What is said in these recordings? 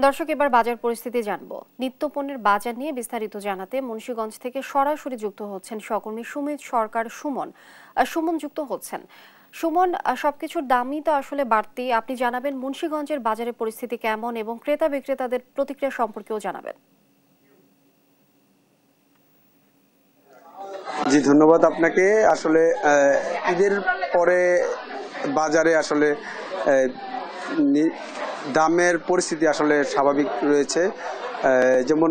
দর্শক, এবার বাজার পরিস্থিতি জানবো। নিত্যপণ্যের বাজার নিয়ে বিস্তারিত জানাতে মুন্সিগঞ্জ থেকে সরাসরি যুক্ত হচ্ছেন সহকর্মী সুমিত সরকার সুমন। সুমন যুক্ত হচ্ছেন। সুমন, সবকিছুর দামই তো আসলে বাড়তি। আপনি জানাবেন মুন্সিগঞ্জের বাজারের পরিস্থিতি কেমন এবং ক্রেতা বিক্রেতাদের প্রতিক্রিয়া সম্পর্কেও জানাবেন। জি, ধন্যবাদ আপনাকে। আসলে ঈদের পরে বাজারে আসলে দামের পরিস্থিতি আসলে স্বাভাবিক রয়েছে। যেমন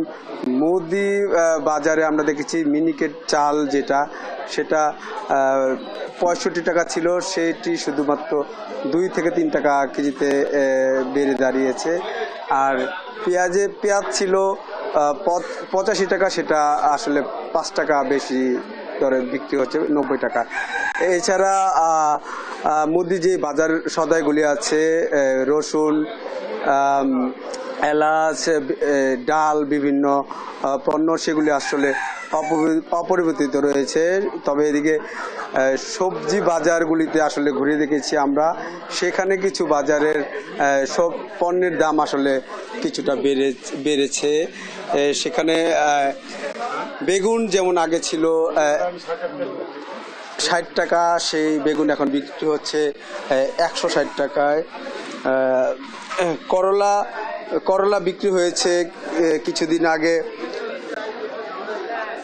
মুদি বাজারে আমরা দেখেছি মিনিকেট চাল সেটা ৬৫ টাকা ছিল, সেটি শুধুমাত্র ২ থেকে ৩ টাকা কেজিতে বেড়ে দাঁড়িয়েছে। আর পেঁয়াজ ছিল ৮৫ টাকা, সেটা আসলে ৫ টাকা বেশি দরে বিক্রি হচ্ছে ৯০ টাকা। এছাড়া মুদি যে বাজার সদাইগুলি আছে, রসুন, এলাচ, ডাল, বিভিন্ন পণ্য, সেগুলি আসলে অপরিবর্তিত রয়েছে। তবে এদিকে সবজি বাজারগুলিতে আসলে ঘুরে দেখেছি আমরা, সেখানে কিছু বাজারের সব পণ্যের দাম আসলে কিছুটা বেড়েছে। সেখানে বেগুন যেমন আগে ছিল ৬০ টাকা, সেই বেগুন এখন বিক্রি হচ্ছে ১৬০ টাকায়। করলা বিক্রি হয়েছে কিছুদিন আগে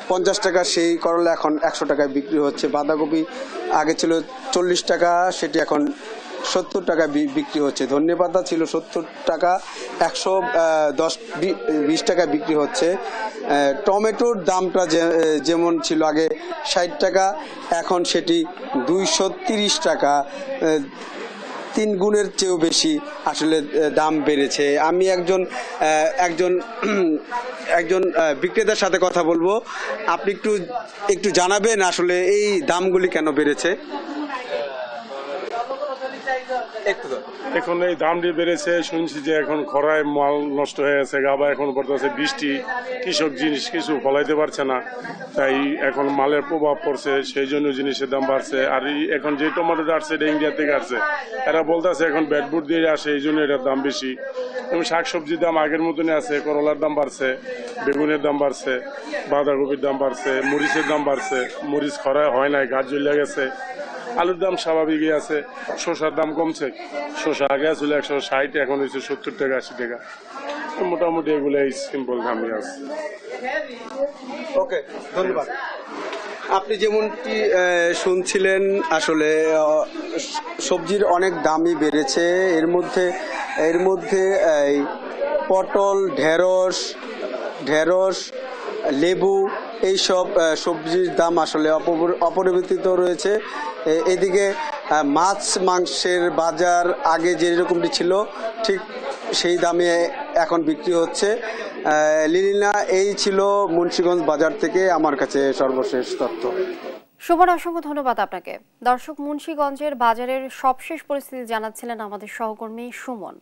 ৫০ টাকা, সেই করলা এখন ১০০ টাকায় বিক্রি হচ্ছে। বাঁধাকপি আগে ছিল ৪০ টাকা, সেটি এখন ৭০ টাকা বিক্রি হচ্ছে। ধনেপাতা ছিল ৭০ টাকা, ১২০ টাকা বিক্রি হচ্ছে। টমেটোর দামটা যেমন ছিল আগে ৬০ টাকা, এখন সেটি ২৩০ টাকা, ৩ গুণের চেয়েও বেশি আসলে দাম বেড়েছে। আমি একজন বিক্রেতার সাথে কথা বলবো। আপনি একটু জানাবেন আসলে এই দামগুলি কেন বেড়েছে? এখন এই দামটি বেড়েছে, শুনছি যে এখন খরায় মাল নষ্ট হয়ে গেছে, আবার এখন পড়তেছে বৃষ্টি, কৃষক জিনিস কিছু ফলাইতে পারছে না, তাই এখন মালের প্রভাব পড়ছে, সেই জন্য জিনিসের দাম বাড়ছে। আর এখন যে টমেটোটা আসছে এটা ইন্ডিয়া থেকে আসছে, এরা বলতেছে এখন ব্যাটবুট দিয়ে আসে, এই জন্য এটার দাম বেশি। এবং শাকসবজির দাম আগের মতনই আছে, করলার দাম বাড়ছে, বেগুনের দাম বাড়ছে, বাঁধাকপির দাম বাড়ছে, মরিচের দাম বাড়ছে, মরিচ খরায় হয় নাই, গাছ জ্বলে গেছে। আলুর দাম স্বাভাবিকই আছে, শসার দাম কমছে, শসা আগে ছিল ১৬০, এখন হচ্ছে ৭০ টাকা ৮০ টাকা। মোটামুটি এগুলো সিম্পল দামই আছে। ওকে, ধন্যবাদ। আপনি যেমনটি শুনছিলেন, আসলে সবজির অনেক দামই বেড়েছে। এর মধ্যে এই পটল, ঢেঁড়স, লেবু, এইসব সবজির দাম আসলে অপরিবর্তিত রয়েছে। এদিকে মাংসের বাজার আগে যেরকমটি ছিল ঠিক সেই দামে এখন বিক্রি হচ্ছে। লিলিনা, এই ছিল মুন্সিগঞ্জ বাজার থেকে আমার কাছে সর্বশেষ তথ্য। সুমন, অসংখ্য ধন্যবাদ আপনাকে। দর্শক, মুন্সিগঞ্জের বাজারের সবশেষ পরিস্থিতি জানাচ্ছিলেন আমাদের সহকর্মী সুমন।